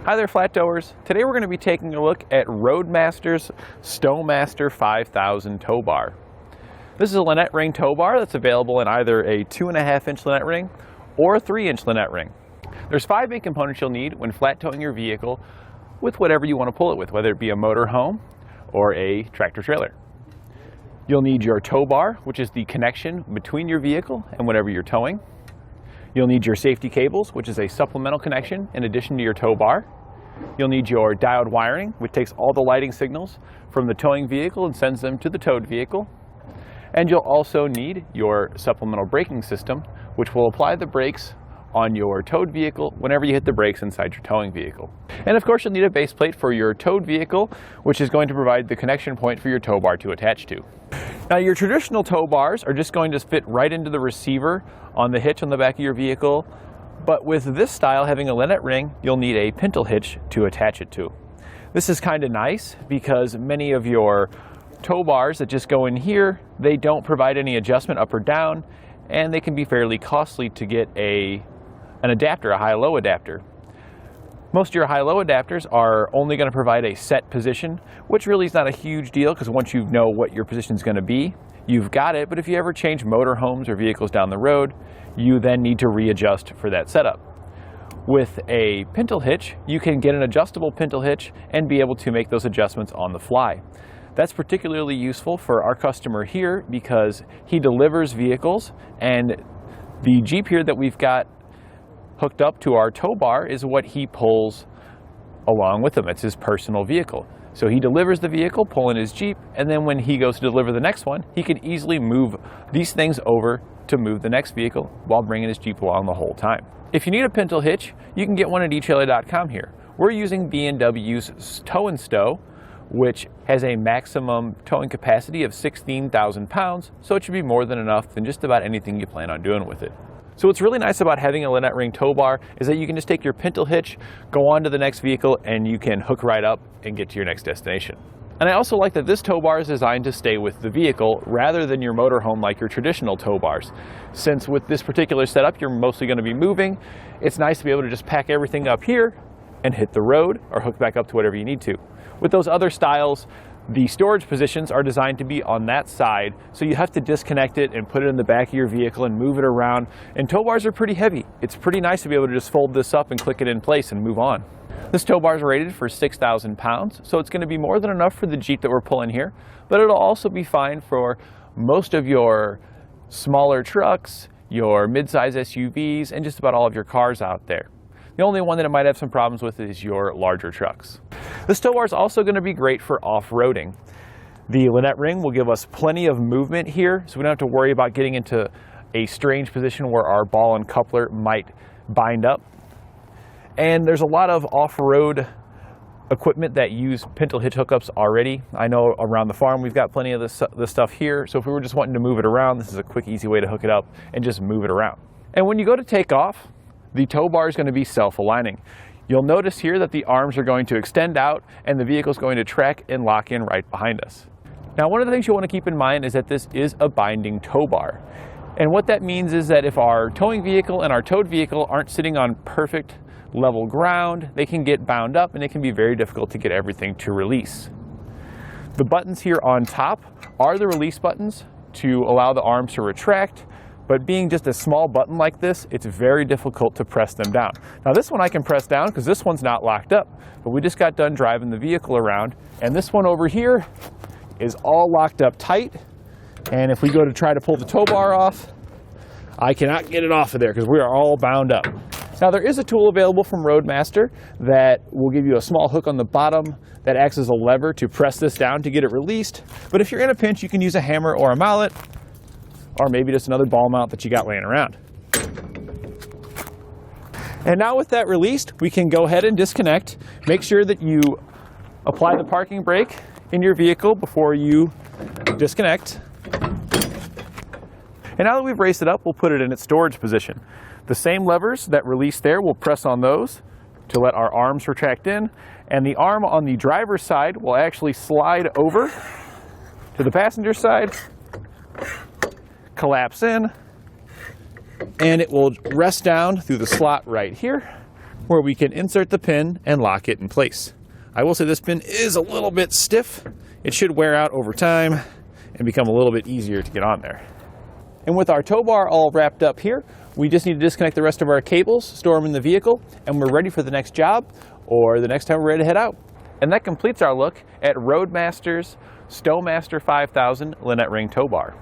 Hi there, flat towers. Today we're going to be taking a look at Roadmaster's StowMaster 5000 Tow Bar. This is a Lunette Ring Tow Bar that's available in either a 2.5-inch Lunette Ring or a 3-inch Lunette Ring. There's 5 main components you'll need when flat towing your vehicle with whatever you want to pull it with, whether it be a motor home or a tractor trailer. You'll need your tow bar, which is the connection between your vehicle and whatever you're towing. You'll need your safety cables, which is a supplemental connection in addition to your tow bar. You'll need your diode wiring, which takes all the lighting signals from the towing vehicle and sends them to the towed vehicle. And you'll also need your supplemental braking system, which will apply the brakes on your towed vehicle whenever you hit the brakes inside your towing vehicle. And of course, you'll need a base plate for your towed vehicle, which is going to provide the connection point for your tow bar to attach to. Now, your traditional tow bars are just going to fit right into the receiver on the hitch on the back of your vehicle, but with this style having a Lunette ring, you'll need a Pintle hitch to attach it to. This is kind of nice because many of your tow bars that just go in here, they don't provide any adjustment up or down, and they can be fairly costly to get an adapter, a high-low adapter. Most of your high-low adapters are only going to provide a set position, which really is not a huge deal because once you know what your position is going to be, you've got it. But if you ever change motor homes or vehicles down the road, you then need to readjust for that setup. With a Pintle hitch, you can get an adjustable Pintle hitch and be able to make those adjustments on the fly. That's particularly useful for our customer here because he delivers vehicles, and the Jeep here that we've got hooked up to our tow bar is what he pulls along with him. It's his personal vehicle. So he delivers the vehicle, pulling his Jeep, and then when he goes to deliver the next one, he can easily move these things over to move the next vehicle while bringing his Jeep along the whole time. If you need a Pintle hitch, you can get one at etrailer.com here. We're using B&W's Tow and Stow, which has a maximum towing capacity of 16,000 pounds, so it should be more than enough than just about anything you plan on doing with it. So what's really nice about having a Lunette Ring Tow Bar is that you can just take your Pintle hitch, go on to the next vehicle, and you can hook right up and get to your next destination. And I also like that this tow bar is designed to stay with the vehicle rather than your motorhome like your traditional tow bars. Since with this particular setup, you're mostly going to be moving, it's nice to be able to just pack everything up here and hit the road or hook back up to whatever you need to. With those other styles, the storage positions are designed to be on that side, so you have to disconnect it and put it in the back of your vehicle and move it around. And tow bars are pretty heavy. It's pretty nice to be able to just fold this up and click it in place and move on. This tow bar is rated for 6,000 pounds, so it's going to be more than enough for the Jeep that we're pulling here, but it'll also be fine for most of your smaller trucks, your mid-size SUVs, and just about all of your cars out there. The only one that it might have some problems with is your larger trucks. This tow bar is also going to be great for off-roading. The Lunette Ring will give us plenty of movement here, so we don't have to worry about getting into a strange position where our ball and coupler might bind up. And there's a lot of off-road equipment that use Pintle hitch hookups already. I know around the farm we've got plenty of this stuff here, so if we were just wanting to move it around, this is a quick, easy way to hook it up and just move it around. And when you go to take off, the tow bar is going to be self-aligning. You'll notice here that the arms are going to extend out and the vehicle is going to track and lock in right behind us. Now, one of the things you want to keep in mind is that this is a binding tow bar. And what that means is that if our towing vehicle and our towed vehicle aren't sitting on perfect level ground, they can get bound up and it can be very difficult to get everything to release. The buttons here on top are the release buttons to allow the arms to retract. But being just a small button like this, it's very difficult to press them down. Now this one I can press down because this one's not locked up, but we just got done driving the vehicle around, and this one over here is all locked up tight, and if we go to try to pull the tow bar off, I cannot get it off of there because we are all bound up. Now there is a tool available from Roadmaster that will give you a small hook on the bottom that acts as a lever to press this down to get it released, but if you're in a pinch, you can use a hammer or a mallet, or maybe just another ball mount that you got laying around. And now with that released, we can go ahead and disconnect. Make sure that you apply the parking brake in your vehicle before you disconnect. And now that we've raised it up, we'll put it in its storage position. The same levers that release there, we'll press on those to let our arms retract in, and the arm on the driver's side will actually slide over to the passenger side, collapse in, and it will rest down through the slot right here. where we can insert the pin and lock it in place. I will say this pin is a little bit stiff. It should wear out over time and become a little bit easier to get on there. And with our tow bar all wrapped up here, we just need to disconnect the rest of our cables, store them in the vehicle, and we're ready for the next job or the next time we're ready to head out. And that completes our look at Roadmasters StowMaster 5000 Lunette Ring Tow Bar.